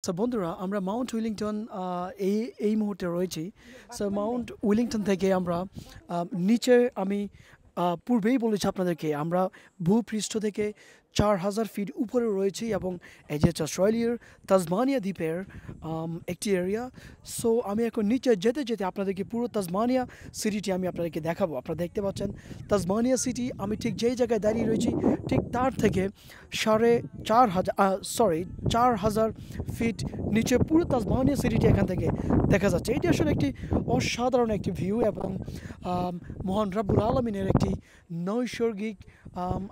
So বন্ধুরা আমরা Mount Wellington এই এই মুহূর্তে রয়েছি। সো মাউন্ট উইলিংটন থেকে আমরা নিচে আমি পূর্বেই বলেছি আপনাদেরকে আমরা ভূপৃষ্ঠ থেকে 4,000 ফিট উপরে রয়েছি এবং এই যে অস্ট্রেলিয়ার তাসমানিয়া দ্বীপের একটি এরিয়া। সো আমি এখন নিচে যেতে যেতে আপনাদেরকে পুরো তাসমানিয়া সিটিটি আমি আপনাদেরকে দেখাবো। আপনারা দেখতে পাচ্ছেন তাসমানিয়া সিটি, আমি ঠিক যেই জায়গায় দাঁড়িয়ে রয়েছি ঠিক তার থেকে 4,500 ফিট নিচে পুরো তাসমানিয়া সিটিটি এখান থেকে দেখা যাচ্ছে। এটি আসলে একটি অসাধারণ একটি ভিউ এবং মহান রাব্বুল আলমিনের একটি নৈসর্গিক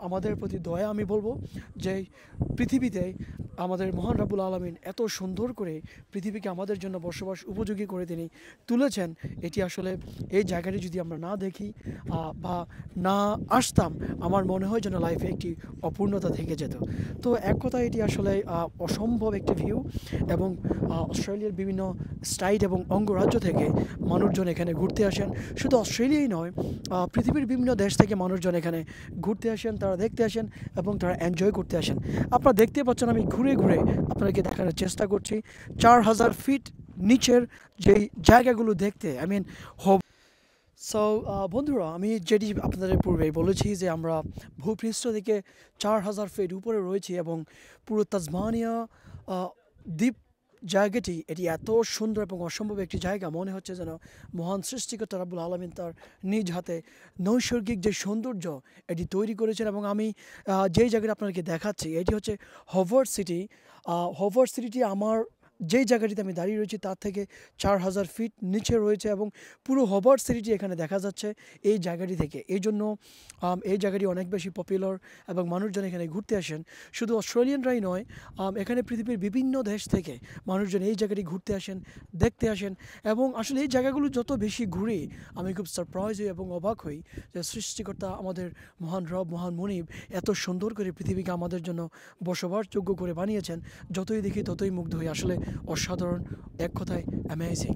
আমাদের প্রতি দয়া। আমি বলবো যে পৃথিবীতে আমাদের মহান রাব্বুল আলমিন এত সুন্দর করে পৃথিবীকে আমাদের জন্য বসবাস উপযোগী করে তিনি তুলেছেন। এটি আসলে এই জায়গাটি যদি আমরা না দেখি বা না আসতাম, আমার মনে হয় যেন লাইফে একটি অপূর্ণতা থেকে যেত। তো এক কথা এটি আসলে অসম্ভব একটি ভিউ এবং অস্ট্রেলিয়ার বিভিন্ন স্টেট এবং অঙ্গরাজ্য থেকে মানুষজন এখানে ঘুরতে আসেন। শুধু অস্ট্রেলিয়াই নয়, পৃথিবীর বিভিন্ন দেশ থেকে মানুষজন এখানে ঘুরতে আসেন, তারা দেখতে আসেন এবং তারা এনজয় করতে আসেন। আপনারা দেখতে পাচ্ছেন আমি ঘুরে ঘুরে আপনাদেরকে দেখানোর চেষ্টা করছি 4,000 ফিট নিচের যেই জায়গাগুলো দেখতে সো বন্ধুরা, আমি যেটি আপনাদের পূর্বেই বলেছি যে আমরা ভূপৃষ্ঠ থেকে 4,000 ফিট উপরে রয়েছি এবং পুরো তাসমানিয়া দ্বীপ জায়গাটি এটি এত সুন্দর এবং অসম্ভব একটি জায়গা। মনে হচ্ছে যেন মহান সৃষ্টিকর্তা রাব্বুল আলামিন তার নিজ হাতে নৈসর্গিক যে সৌন্দর্য এটি তৈরি করেছেন। এবং আমি যেই জায়গাটা আপনাদেরকে দেখাচ্ছি এটি হচ্ছে হবার্ট সিটি। হবার্ট সিটিটি আমার যেই জায়গাটিতে আমি দাঁড়িয়ে রয়েছি তার থেকে 4,000 ফিট নিচে রয়েছে এবং পুরো হবার্ট সিটিটি এখানে দেখা যাচ্ছে এই জায়গাটি থেকে। এই জন্য এই জায়গাটি অনেক বেশি পপুলার এবং মানুষজন এখানে ঘুরতে আসেন। শুধু অস্ট্রেলিয়ানরাই নয়, এখানে পৃথিবীর বিভিন্ন দেশ থেকে মানুষজন এই জায়গাটি ঘুরতে আসেন, দেখতে আসেন। এবং আসলে এই জায়গাগুলো যত বেশি ঘুরি আমি খুব সারপ্রাইজ হই এবং অবাক হই যে সৃষ্টিকর্তা আমাদের মহান রব, মহান মনিব এত সুন্দর করে পৃথিবীকে আমাদের জন্য বসবাসযোগ্য করে বানিয়েছেন। যতই দেখি ততই মুগ্ধ হই। আসলে অসাধারণ, এক কথায় অ্যামেজিং।